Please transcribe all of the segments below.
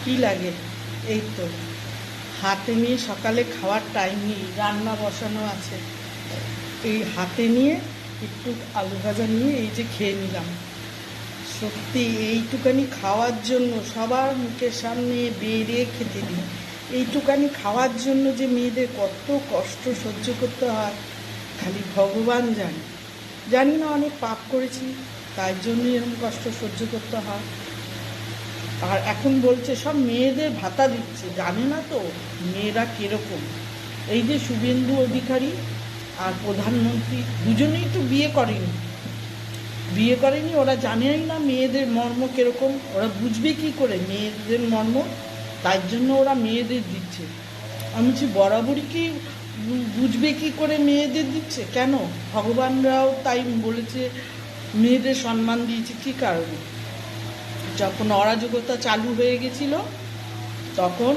কি লাগে? এই তো হাতে নিয়ে সকালে খাওয়ার টাইম নেই, রান্না বসানো আছে, এই হাতে নিয়ে একটু আলু ভাজা নিয়ে এই যে খেয়ে নিলাম। সত্যি এইটুকানি খাওয়ার জন্য সবার মুখের সামনে বেরিয়ে খেতে দিই, এইটুকানি খাওয়ার জন্য যে মেয়েদের কত কষ্ট সহ্য করতে হয় খালি ভগবান জানে। জানি না, অনেক পাপ করেছি তাই জন্যই এরকম কষ্ট সহ্য করতে হয়। আর এখন বলছে সব মেয়েদের ভাতা দিচ্ছে, জানে না তো মেয়েরা কীরকম। এই যে শুভেন্দু অধিকারী আর প্রধানমন্ত্রী দুজনেই তো বিয়ে করেনি, ওরা জানেই না মেয়েদের মর্ম কীরকম, ওরা বুঝবে কি করে মেয়েদের মর্ম, তাই জন্য ওরা মেয়েদের দিচ্ছে। আমি বলছি বরাবরই কি বুঝবে কি করে মেয়েদের দিচ্ছে? কেন ভগবানরাও তাই বলেছে মেয়েদের সম্মান দিয়েছে, কী কারণে? যখন অরাজকতা চালু হয়ে গেছিল তখন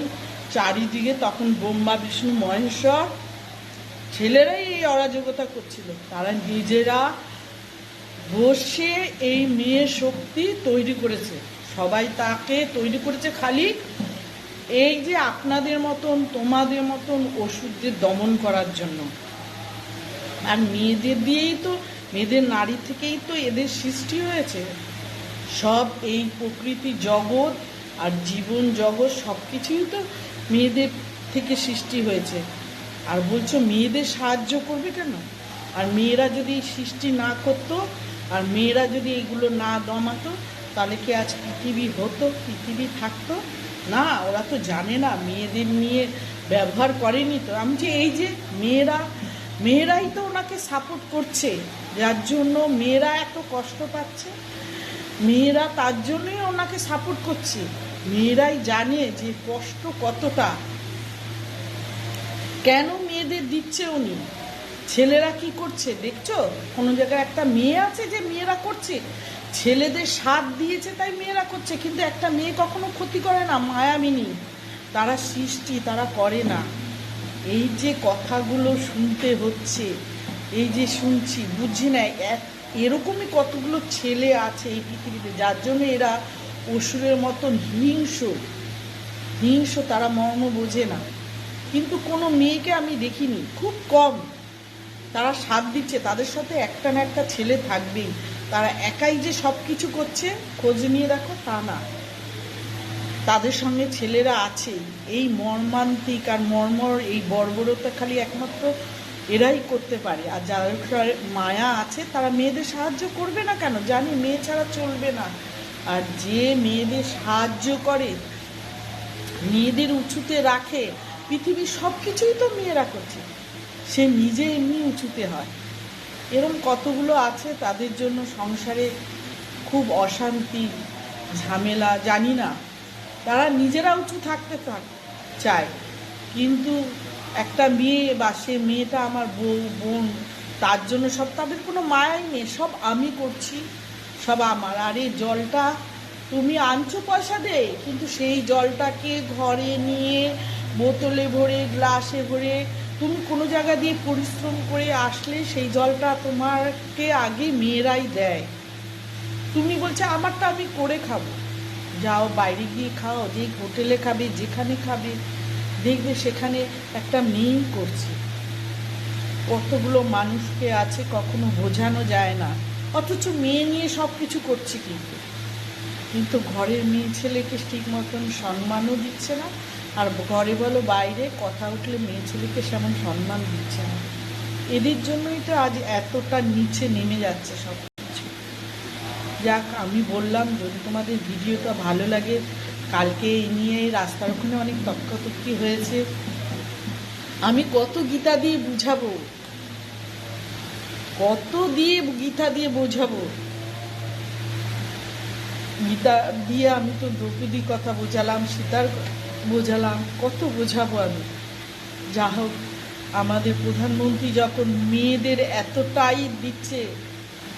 চারিদিকে তখন ব্রহ্মা বিষ্ণু মহেশ্বর ছেলেরাই এই অরাজকতা করছিল, তারা নিজেরা বসে এই মেয়ে শক্তি তৈরি করেছে, সবাই তাকে তৈরি করেছে খালি এই যে আপনাদের মতন তোমাদের মতন ওষুধদের দমন করার জন্য। আর মেয়েদের দিয়েই তো, মেয়েদের নারী থেকেই তো এদের সৃষ্টি হয়েছে। সব এই প্রকৃতি জগৎ আর জীবন জগৎ সব কিছুই তো মেয়েদের থেকে সৃষ্টি হয়েছে। আর বলছো মেয়েদের সাহায্য করবে কেন? আর মেয়েরা যদি সৃষ্টি না করতো, আর মেয়েরা যদি এগুলো না দমাতো, তাহলে কি আজ পৃথিবী হতো, পৃথিবী থাকতো না? ওরা তো জানে না, মেয়েদের নিয়ে ব্যবহার করেনি তো। আমি যে এই যে মেয়েরাই তো ওনাকে সাপোর্ট করছে, যার জন্য মেয়েরা এত কষ্ট পাচ্ছে, মেয়েরা তার জন্যই ওনাকে সাপোর্ট করছে। মেয়েরাই জানে যে কষ্ট কতটা, কেন মেয়েদের দিচ্ছে উনি। ছেলেরা কি করছে দেখছো? কোনো জায়গায় একটা মেয়ে আছে যে মেয়েরা করছে? ছেলেদের সাথ দিয়েছে তাই মেয়েরা করছে, কিন্তু একটা মেয়ে কখনো ক্ষতি করে না, মায়াবিনী। তারা সৃষ্টি, তারা করে না। এই যে কথাগুলো শুনতে হচ্ছে, এই যে শুনছি, বুঝি না এরকমই কতগুলো ছেলে আছে এই পৃথিবীতে যার জন্য এরা অসুরের মতন হিংস্র, তারা মর্ম বোঝে না। কিন্তু কোনো মেয়েকে আমি দেখিনি, খুব কম তারা সাথ দিচ্ছে, তাদের সাথে একটা না একটা ছেলে থাকবেই। তারা একাই যে সব কিছু করছে খোঁজ নিয়ে দেখো তা না, তাদের সঙ্গে ছেলেরা আছে। এই মর্মান্তিক আর মর্মর এই বর্বরতা খালি একমাত্র এরাই করতে পারে। আর যাদের মায়া আছে তারা মেয়েদের সাহায্য করবে না কেন? জানি মেয়ে ছাড়া চলবে না। আর যে মেয়েদের সাহায্য করে, মেয়েদের উঁচুতে রাখে, পৃথিবীর সব কিছুই তো মেয়েরা করছে, সে নিজে এমনি উঁচুতে হয়। এরকম কতগুলো আছে, তাদের জন্য সংসারে খুব অশান্তি ঝামেলা, জানি না, তারা নিজেরা উঁচু থাকতে চায়, কিন্তু একটা মেয়ে বা সে মেয়েটা আমার বউ বোন, তার জন্য সব, তাদের কোনো মায়াই নেই, সব আমি করছি, সব আমার। আর এই জলটা তুমি আনছো পয়সা দে, কিন্তু সেই জলটাকে ঘরে নিয়ে বোতলে ভরে গ্লাসে ভরে তুমি কোনো জায়গা দিয়ে পরিশ্রম করে আসলে সেই জলটা তোমাকে আগে মেয়েরাই দেয়। তুমি বলছো আমারটা আমি করে খাবো, যাও বাইরে গিয়ে খাও, যে হোটেলে খাবে যেখানে খাবে, দেখবে সেখানে একটা মেয়েই করছে। কতগুলো মানুষকে আছে কখনো বোঝানো যায় না, অথচ মেয়ে নিয়ে সব কিছু করছে, কিন্তু ঘরের মেয়ে ছেলেকে ঠিক মতন সম্মানও দিচ্ছে না। আর ঘরে বলো বাইরে কথা উঠলে মেয়ে ছেলেকে সেমন সম্মান দিচ্ছে না। এদের জন্যই তো আজ এতটা নিচে নেমে যাচ্ছে সব কিছু। যাক, আমি বললাম যদি তোমাদের ভিডিওটা ভালো লাগে, কালকে এই নিয়ে রাস্তার ওখানে অনেক তর্কাতর্কি হয়েছে, আমি কত গীতা দিয়ে বুঝাবো, গীতা দিয়ে বোঝাবো। গীতা দিয়ে আমি তো দ্রৌপদীর কথা বোঝালাম, সীতার বোঝালাম, কত বোঝাবো আমি। যা হোক, আমাদের প্রধানমন্ত্রী যখন মেয়েদের এতটাই দিচ্ছে,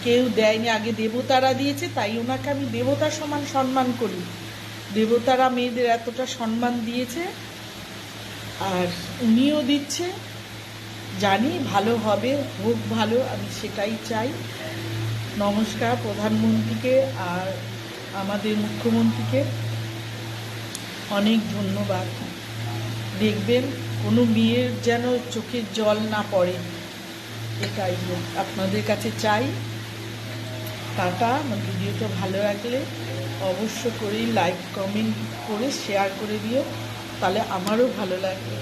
কেউ দেয়নি, আগে দেবতারা দিয়েছে, তাই ওনাকে আমি দেবতার সমান সম্মান করি। দেবতারা মেয়েদের এতটা সম্মান দিয়েছে, আর উনিও দিচ্ছে, জানি ভালো হবে, হোক ভালো, আমি সেটাই চাই। নমস্কার প্রধানমন্ত্রীকে আর আমাদের মুখ্যমন্ত্রীকে। অনেক ধন্যবাদ। দেখবেন কোনো মেয়ের যেন চোখের জল না পড়ে, এটাই আপনাদের কাছে চাই। টাটা। আমার ভিডিওটা ভালো লাগলে অবশ্য করেই লাইক কমেন্ট করে শেয়ার করে দিও, তাহলে আমারও ভালো লাগবে।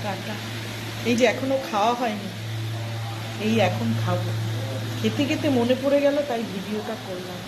টাটা। এই যে এখনও খাওয়া হয়নি, এই এখন খাবো, খেতে খেতে মনে পড়ে গেল, তাই ভিডিওটা করলাম।